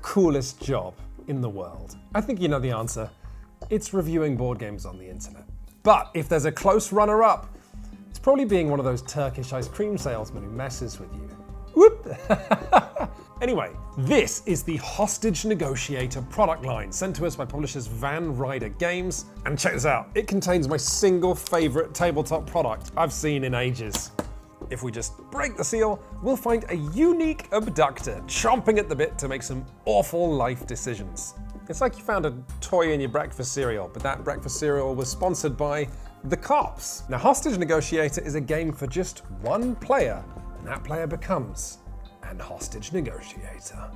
coolest job in the world? I think you know the answer. It's reviewing board games on the internet. But if there's a close runner-up, it's probably being one of those Turkish ice cream salesmen who messes with you. Whoop! Anyway, this is the Hostage Negotiator product line sent to us by publishers Van Ryder Games. And check this out, it contains my single favorite tabletop product I've seen in ages. If we just break the seal, we'll find a unique abductor chomping at the bit to make some awful life decisions. It's like you found a toy in your breakfast cereal, but that breakfast cereal was sponsored by the cops. Now, Hostage Negotiator is a game for just one player, and that player becomes an hostage negotiator.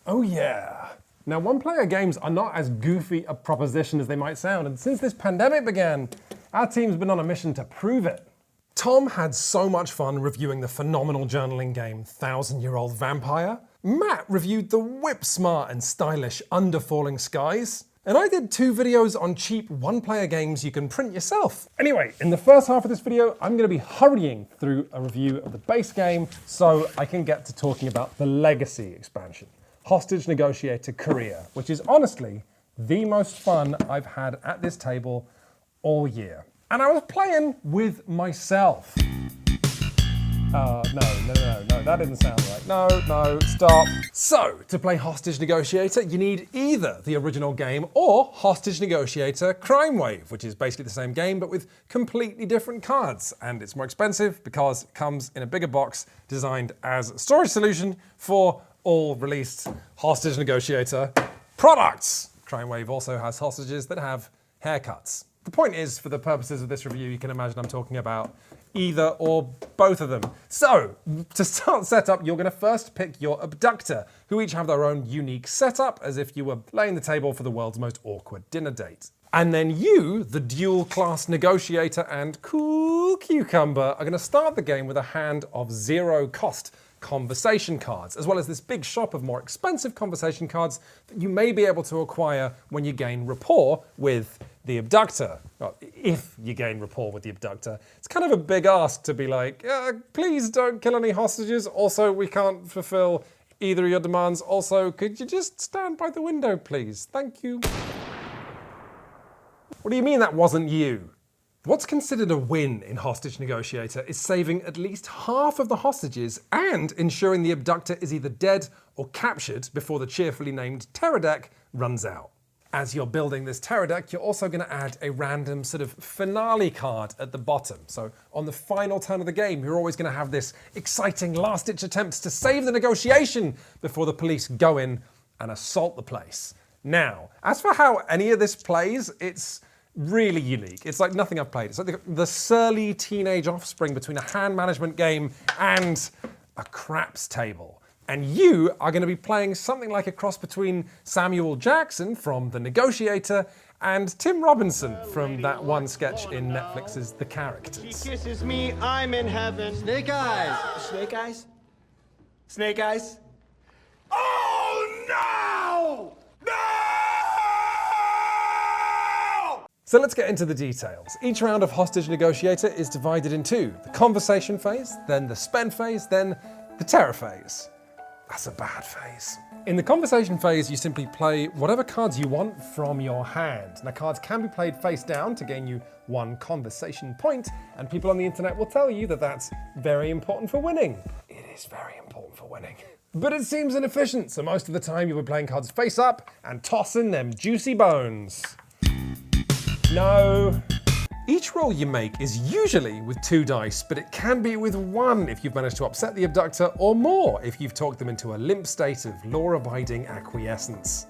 Oh yeah. Now, one-player games are not as goofy a proposition as they might sound, and since this pandemic began, our team's been on a mission to prove it. Tom had so much fun reviewing the phenomenal journaling game 1000-Year-Old Vampire. Matt reviewed the whip-smart and stylish Under Falling Skies. And I did 2 videos on cheap one-player games you can print yourself. Anyway, in the first half of this video, I'm going to be hurrying through a review of the base game so I can get to talking about the Legacy expansion, Hostage Negotiator Korea, which is honestly the most fun I've had at this table all year. And I was playing with myself. No, that didn't sound right. No, stop. So, to play Hostage Negotiator, you need either the original game or Hostage Negotiator Crime Wave, which is basically the same game but with completely different cards. And it's more expensive because it comes in a bigger box designed as a storage solution for all released Hostage Negotiator products. Crime Wave also has hostages that have haircuts. The point is, for the purposes of this review, you can imagine I'm talking about either or both of them. So, to start setup, you're going to first pick your abductor, who each have their own unique setup, as if you were laying the table for the world's most awkward dinner date. And then you, the dual-class negotiator and cool cucumber, are going to start the game with a hand of 0-cost conversation cards, as well as this big shop of more expensive conversation cards that you may be able to acquire when you gain rapport with the abductor. Well, if you gain rapport with the abductor. It's kind of a big ask to be like, please don't kill any hostages. Also, we can't fulfill either of your demands. Also, could you just stand by the window, please? Thank you. What do you mean that wasn't you? What's considered a win in Hostage Negotiator is saving at least half of the hostages and ensuring the abductor is either dead or captured before the cheerfully named Terror deck runs out. As you're building this Terror deck, you're also going to add a random sort of finale card at the bottom. So on the final turn of the game, you're always going to have this exciting last-ditch attempt to save the negotiation before the police go in and assault the place. Now, as for how any of this plays, it's really unique. It's like nothing I've played. It's like the surly teenage offspring between a hand management game and a craps table. And you are going to be playing something like a cross between Samuel Jackson from The Negotiator and Tim Robinson from that one sketch in Netflix's The Characters. She kisses me, I'm in heaven. Snake eyes. Snake eyes? Snake eyes? Oh no! No! So let's get into the details. Each round of Hostage Negotiator is divided in 2. The conversation phase, then the spend phase, then the Teraphase. That's a bad phase. In the conversation phase, you simply play whatever cards you want from your hand. Now, cards can be played face down to gain you 1 conversation point, and people on the internet will tell you that that's very important for winning. It is very important for winning. But it seems inefficient, so most of the time you'll be playing cards face up and tossing them juicy bones. No. Each roll you make is usually with 2 dice, but it can be with 1 if you've managed to upset the abductor, or more if you've talked them into a limp state of law-abiding acquiescence.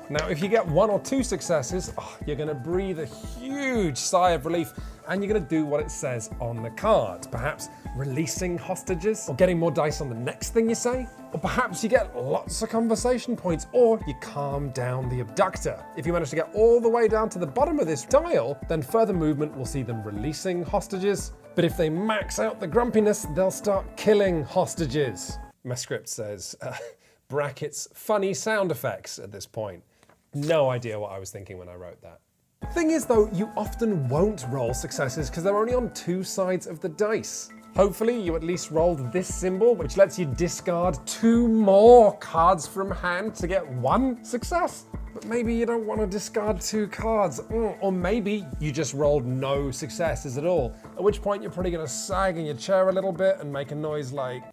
Now, if you get 1 or 2 successes, you're going to breathe a huge sigh of relief, and you're going to do what it says on the card. Perhaps releasing hostages, or getting more dice on the next thing you say, or perhaps you get lots of conversation points, or you calm down the abductor. If you manage to get all the way down to the bottom of this dial, then further movement will see them releasing hostages. But if they max out the grumpiness, they'll start killing hostages. My script says, brackets, funny sound effects at this point. No idea what I was thinking when I wrote that. Thing is though, you often won't roll successes because they're only on 2 sides of the dice. Hopefully you at least rolled this symbol, which lets you discard 2 more cards from hand to get 1 success. But maybe you don't want to discard 2 cards. Or maybe you just rolled no successes at all, at which point you're probably going to sag in your chair a little bit and make a noise like...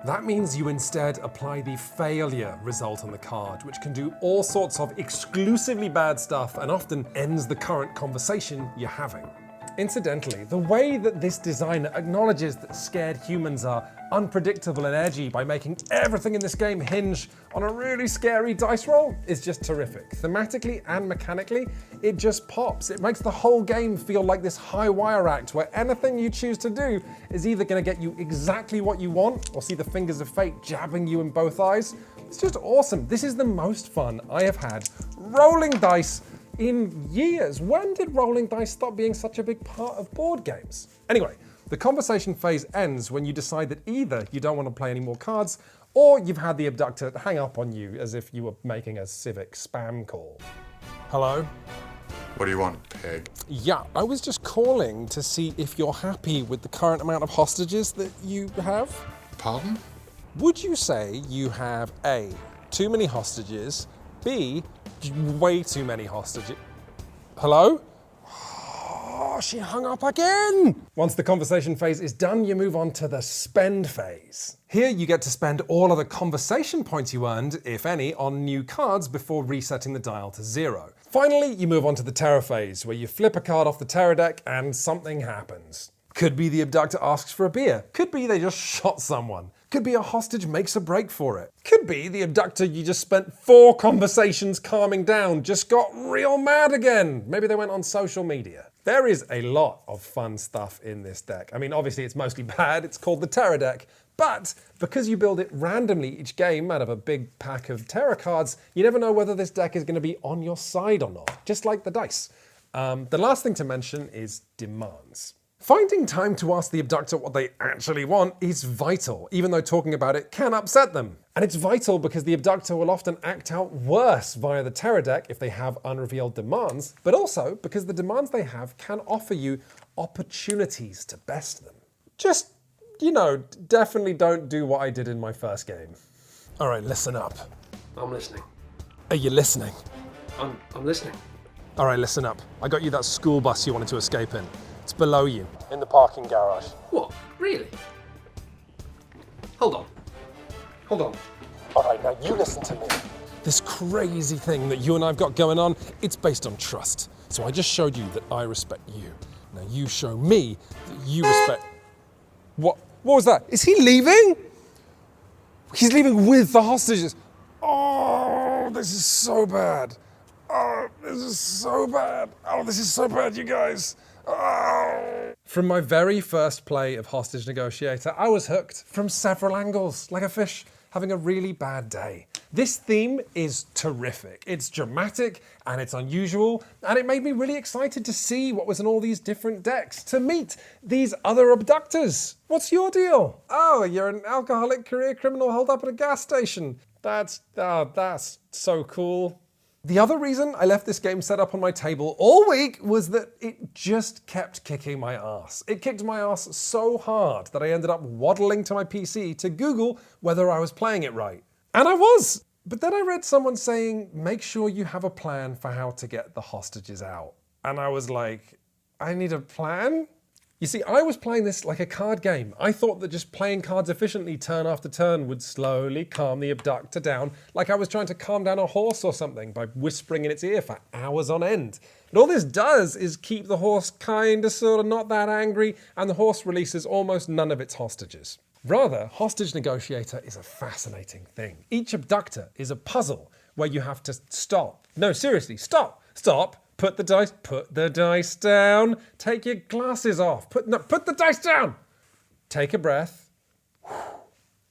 That means you instead apply the failure result on the card, which can do all sorts of exclusively bad stuff and often ends the current conversation you're having. Incidentally, the way that this designer acknowledges that scared humans are unpredictable and edgy by making everything in this game hinge on a really scary dice roll is just terrific. Thematically and mechanically, it just pops. It makes the whole game feel like this high wire act where anything you choose to do is either going to get you exactly what you want or see the fingers of fate jabbing you in both eyes. It's just awesome. This is the most fun I have had rolling dice in years. When did rolling dice stop being such a big part of board games? Anyway, the conversation phase ends when you decide that either you don't want to play any more cards or you've had the abductor hang up on you as if you were making a civic spam call. Hello? What do you want, pig? Yeah, I was just calling to see if you're happy with the current amount of hostages that you have. Pardon? Would you say you have A, too many hostages, B, way too many hostages? Hello? Oh, she hung up again! Once the conversation phase is done, you move on to the spend phase. Here you get to spend all of the conversation points you earned, if any, on new cards before resetting the dial to 0. Finally, you move on to the Teraphase, where you flip a card off the Terra deck and something happens. Could be the abductor asks for a beer. Could be they just shot someone. Could be a hostage makes a break for it. Could be the abductor you just spent 4 conversations calming down just got real mad again. Maybe they went on social media. There is a lot of fun stuff in this deck. I mean, obviously it's mostly bad. It's called the Terra deck. But because you build it randomly each game out of a big pack of Terra cards, you never know whether this deck is going to be on your side or not, just like the dice. The last thing to mention is demands. Finding time to ask the abductor what they actually want is vital, even though talking about it can upset them. And it's vital because the abductor will often act out worse via the Terra deck if they have unrevealed demands, but also because the demands they have can offer you opportunities to best them. Just, definitely don't do what I did in my first game. All right, listen up. I'm listening. Are you listening? I'm listening. All right, listen up. I got you that school bus you wanted to escape in. It's below you, in the parking garage. What? Really? Hold on. All right, now you listen to me. This crazy thing that you and I've got going on, it's based on trust. So I just showed you that I respect you. Now you show me that you respect... What was that? Is he leaving? He's leaving with the hostages. Oh, this is so bad. Oh, this is so bad. Oh, this is so bad, you guys. Oh. From my very first play of Hostage Negotiator, I was hooked from several angles, like a fish having a really bad day. This theme is terrific. It's dramatic and it's unusual, and it made me really excited to see what was in all these different decks, to meet these other abductors. What's your deal? Oh, you're an alcoholic career criminal holed up at a gas station. That's so cool. The other reason I left this game set up on my table all week was that it just kept kicking my ass. It kicked my ass so hard that I ended up waddling to my PC to Google whether I was playing it right. And I was! But then I read someone saying, make sure you have a plan for how to get the hostages out. And I was like, I need a plan? You see, I was playing this like a card game. I thought that just playing cards efficiently turn after turn would slowly calm the abductor down, like I was trying to calm down a horse or something by whispering in its ear for hours on end. But all this does is keep the horse sort of not that angry, and the horse releases almost none of its hostages. Rather, Hostage Negotiator is a fascinating thing. Each abductor is a puzzle where you have to stop. No, seriously, stop. Put the dice down. Take your glasses off. Put the dice down. Take a breath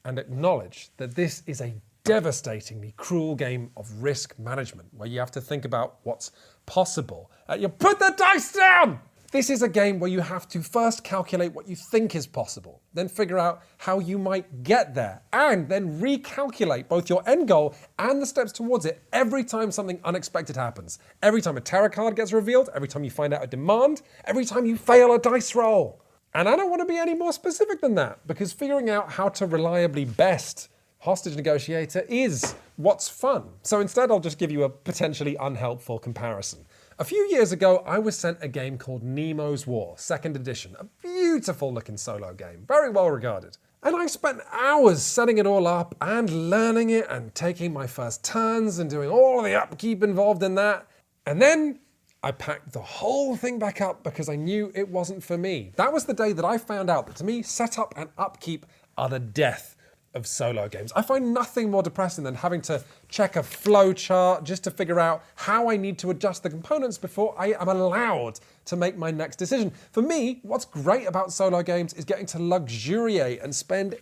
and acknowledge that this is a devastatingly cruel game of risk management where you have to think about what's possible. Put the dice down! This is a game where you have to first calculate what you think is possible, then figure out how you might get there, and then recalculate both your end goal and the steps towards it every time something unexpected happens. Every time a tarot card gets revealed, every time you find out a demand, every time you fail a dice roll. And I don't want to be any more specific than that, because figuring out how to reliably best Hostage Negotiator is what's fun. So instead, I'll just give you a potentially unhelpful comparison. A few years ago, I was sent a game called Nemo's War, 2nd edition, a beautiful looking solo game, very well regarded. And I spent hours setting it all up and learning it and taking my first turns and doing all of the upkeep involved in that. And then I packed the whole thing back up because I knew it wasn't for me. That was the day that I found out that to me, setup and upkeep are the death of solo games. I find nothing more depressing than having to check a flow chart just to figure out how I need to adjust the components before I am allowed to make my next decision. For me, what's great about solo games is getting to luxuriate and spend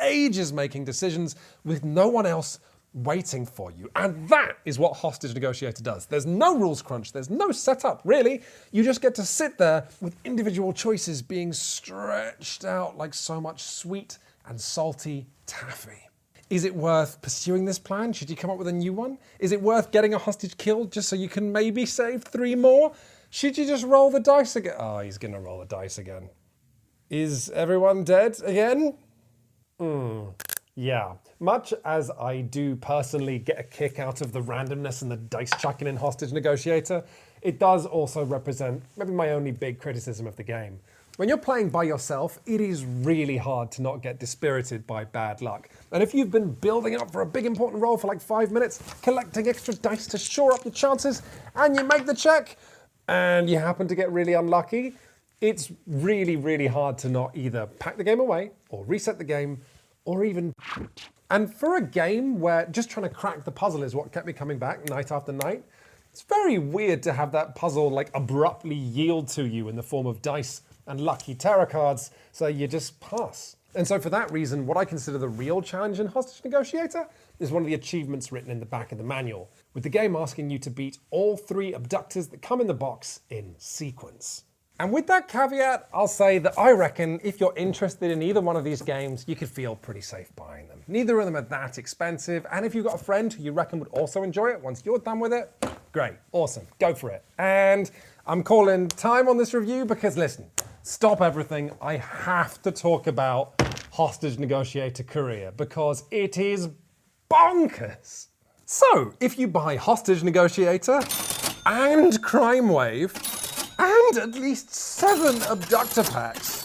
ages making decisions with no one else waiting for you. And that is what Hostage Negotiator does. There's no rules crunch, there's no setup, really. You just get to sit there with individual choices being stretched out like so much sweet and salty taffy. Is it worth pursuing this plan? Should you come up with a new one? Is it worth getting a hostage killed just so you can maybe save 3 more? Should you just roll the dice again? Oh, he's gonna roll the dice again. Is everyone dead again? Yeah. Much as I do personally get a kick out of the randomness and the dice chucking in Hostage Negotiator, it does also represent maybe my only big criticism of the game. When you're playing by yourself, it is really hard to not get dispirited by bad luck. And if you've been building up for a big important roll for like 5 minutes, collecting extra dice to shore up your chances, and you make the check, and you happen to get really unlucky, it's really, really hard to not either pack the game away, or reset the game, or even... And for a game where just trying to crack the puzzle is what kept me coming back night after night, it's very weird to have that puzzle like abruptly yield to you in the form of dice and lucky tarot cards, so you just pass. And so for that reason, what I consider the real challenge in Hostage Negotiator is one of the achievements written in the back of the manual, with the game asking you to beat all 3 abductors that come in the box in sequence. And with that caveat, I'll say that I reckon if you're interested in either one of these games, you could feel pretty safe buying them. Neither of them are that expensive, and if you've got a friend who you reckon would also enjoy it once you're done with it, great, awesome, go for it. And I'm calling time on this review because listen, stop everything. I have to talk about Hostage Negotiator Korea because it is bonkers. So, if you buy Hostage Negotiator and Crime Wave and at least 7 abductor packs,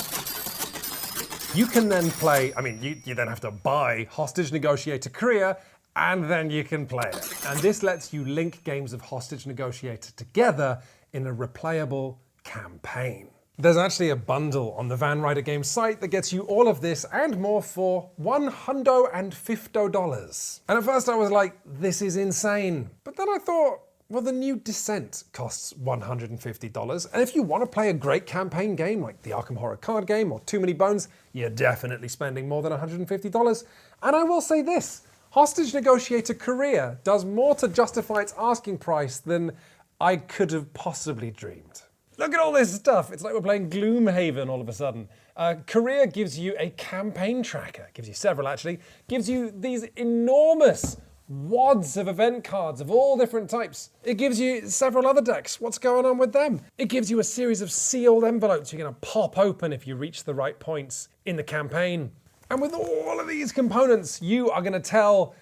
you can then play, you then have to buy Hostage Negotiator Korea and then you can play it. And this lets you link games of Hostage Negotiator together in a replayable campaign. There's actually a bundle on the Van Ryder Games site that gets you all of this and more for $150. And at first I was like, this is insane. But then I thought, well, the new Descent costs $150. And if you want to play a great campaign game like the Arkham Horror card game or Too Many Bones, you're definitely spending more than $150. And I will say this, Hostage Negotiator Korea does more to justify its asking price than I could have possibly dreamed. Look at all this stuff. It's like we're playing Gloomhaven all of a sudden. Korea gives you a campaign tracker, gives you several actually, gives you these enormous wads of event cards of all different types. It gives you several other decks. What's going on with them? It gives you a series of sealed envelopes you're going to pop open if you reach the right points in the campaign. And with all of these components, you are going to tell...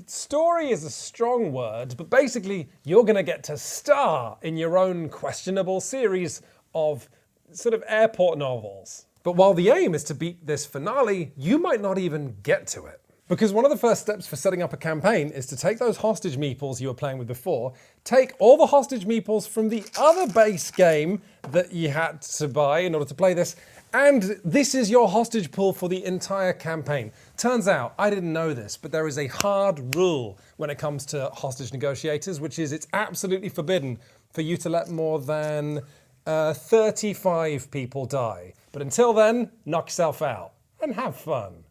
Story is a strong word, but basically you're going to get to star in your own questionable series of sort of airport novels. But while the aim is to beat this finale, you might not even get to it. Because one of the first steps for setting up a campaign is to take those hostage meeples you were playing with before, take all the hostage meeples from the other base game that you had to buy in order to play this, and this is your hostage pool for the entire campaign. Turns out, I didn't know this, but there is a hard rule when it comes to hostage negotiators, which is it's absolutely forbidden for you to let more than 35 people die. But until then, knock yourself out and have fun.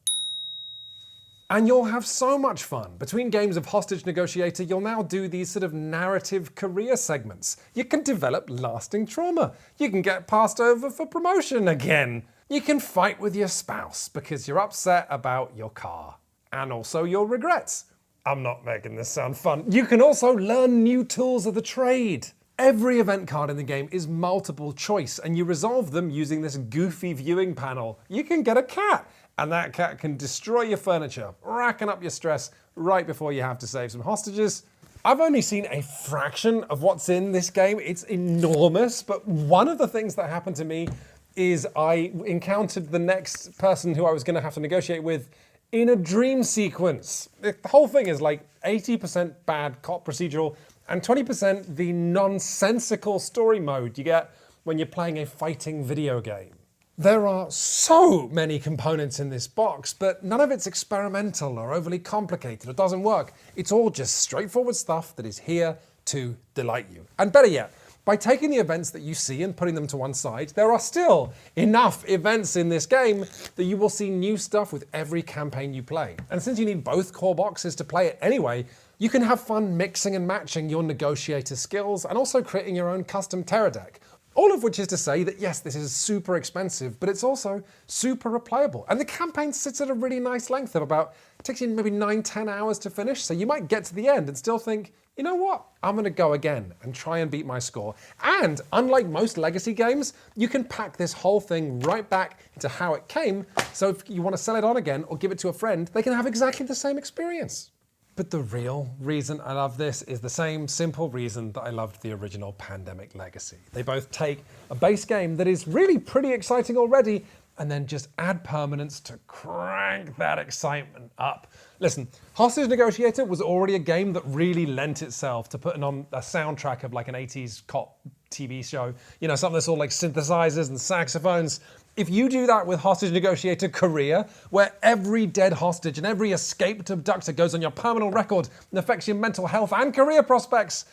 And you'll have so much fun. Between games of Hostage Negotiator, you'll now do these sort of narrative career segments. You can develop lasting trauma. You can get passed over for promotion again. You can fight with your spouse because you're upset about your car. And also your regrets. I'm not making this sound fun. You can also learn new tools of the trade. Every event card in the game is multiple choice, and you resolve them using this goofy viewing panel. You can get a cat, and that cat can destroy your furniture, racking up your stress right before you have to save some hostages. I've only seen a fraction of what's in this game. It's enormous, but one of the things that happened to me is I encountered the next person who I was going to have to negotiate with in a dream sequence. The whole thing is like 80% bad cop procedural and 20% the nonsensical story mode you get when you're playing a fighting video game. There are so many components in this box, but none of it's experimental or overly complicated or doesn't work. It's all just straightforward stuff that is here to delight you. And better yet, by taking the events that you see and putting them to one side, there are still enough events in this game that you will see new stuff with every campaign you play. And since you need both core boxes to play it anyway, you can have fun mixing and matching your negotiator skills and also creating your own custom Terra deck. All of which is to say that yes, this is super expensive, but it's also super replayable. And the campaign sits at a really nice length of about, it takes you maybe 9-10 hours to finish, so you might get to the end and still think, you know what, I'm gonna go again and try and beat my score. And unlike most legacy games, you can pack this whole thing right back into how it came, so if you wanna sell it on again or give it to a friend, they can have exactly the same experience. But the real reason I love this is the same simple reason that I loved the original Pandemic Legacy. They both take a base game that is really pretty exciting already and then just add permanence to crank that excitement up. Listen, Hostage Negotiator was already a game that really lent itself to putting on a soundtrack of like an 80s cop TV show. You know, something that's all like synthesizers and saxophones. If you do that with Hostage Negotiator Korea, where every dead hostage and every escaped abductor goes on your permanent record and affects your mental health and career prospects,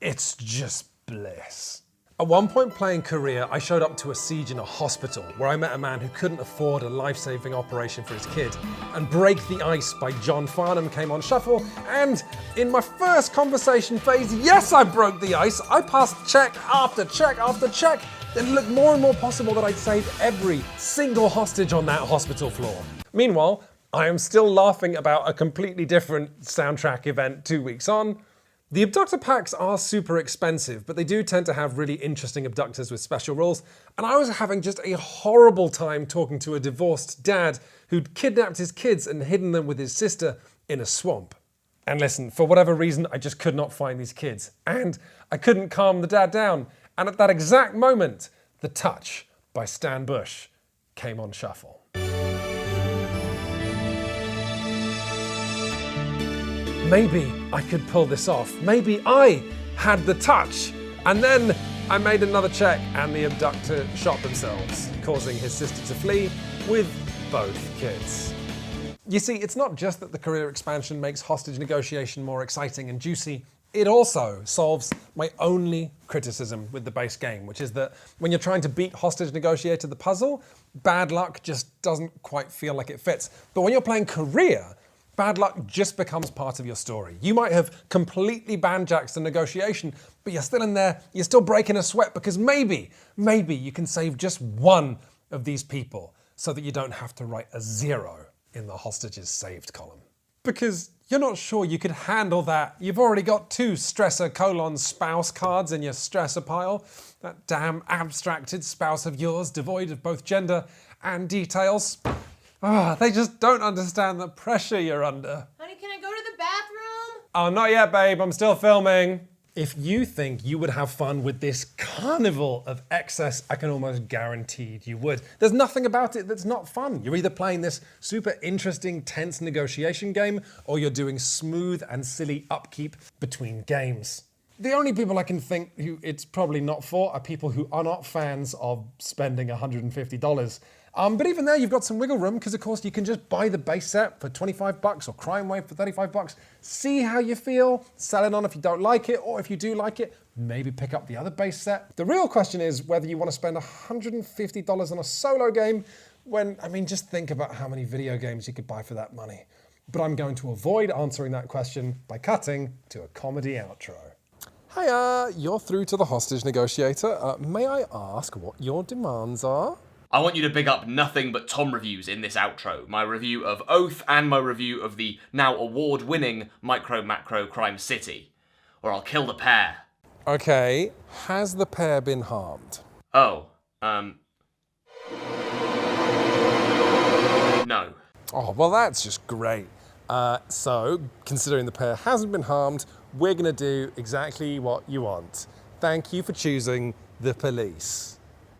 it's just bliss. At one point playing Korea, I showed up to a siege in a hospital where I met a man who couldn't afford a life-saving operation for his kid. And Break the Ice by John Farnham came on shuffle, and in my first conversation phase, yes, I broke the ice. I passed check after check after check. Then it looked more and more possible that I'd saved every single hostage on that hospital floor. Meanwhile, I am still laughing about a completely different soundtrack event 2 weeks on. The abductor packs are super expensive, but they do tend to have really interesting abductors with special rules, and I was having just a horrible time talking to a divorced dad who'd kidnapped his kids and hidden them with his sister in a swamp. And listen, for whatever reason, I just could not find these kids, and I couldn't calm the dad down. And at that exact moment, The Touch by Stan Bush came on shuffle. Maybe I could pull this off. Maybe I had the touch. And then I made another check and the abductor shot themselves, causing his sister to flee with both kids. You see, it's not just that the career expansion makes hostage negotiation more exciting and juicy. It also solves my only criticism with the base game, which is that when you're trying to beat Hostage Negotiator the puzzle, bad luck just doesn't quite feel like it fits. But when you're playing Career, bad luck just becomes part of your story. You might have completely banjaxed the negotiation, but you're still in there, you're still breaking a sweat because maybe you can save just one of these people so that you don't have to write a 0 in the hostages saved column. Because you're not sure you could handle that. You've already got 2 stressor : spouse cards in your stressor pile. That damn abstracted spouse of yours, devoid of both gender and details. They just don't understand the pressure you're under. Honey, can I go to the bathroom? Oh, not yet, babe. I'm still filming. If you think you would have fun with this carnival of excess, I can almost guarantee you would. There's nothing about it that's not fun. You're either playing this super interesting, tense negotiation game, or you're doing smooth and silly upkeep between games. The only people I can think who it's probably not for are people who are not fans of spending $150. But even there, you've got some wiggle room because, of course, you can just buy the base set for $25 or Crime Wave for $35. See how you feel, sell it on if you don't like it, or if you do like it, maybe pick up the other base set. The real question is whether you want to spend $150 on a solo game when, just think about how many video games you could buy for that money. but I'm going to avoid answering that question by cutting to a comedy outro. Hiya, you're through to the hostage negotiator. May I ask what your demands are? I want you to big up nothing but Tom reviews in this outro. My review of Oath and my review of the now award-winning Micro Macro Crime City. Or I'll kill the pair. Okay, has the pair been harmed? Oh, no. Oh, well, that's just great. So, considering the pair hasn't been harmed, we're going to do exactly what you want. Thank you for choosing the police.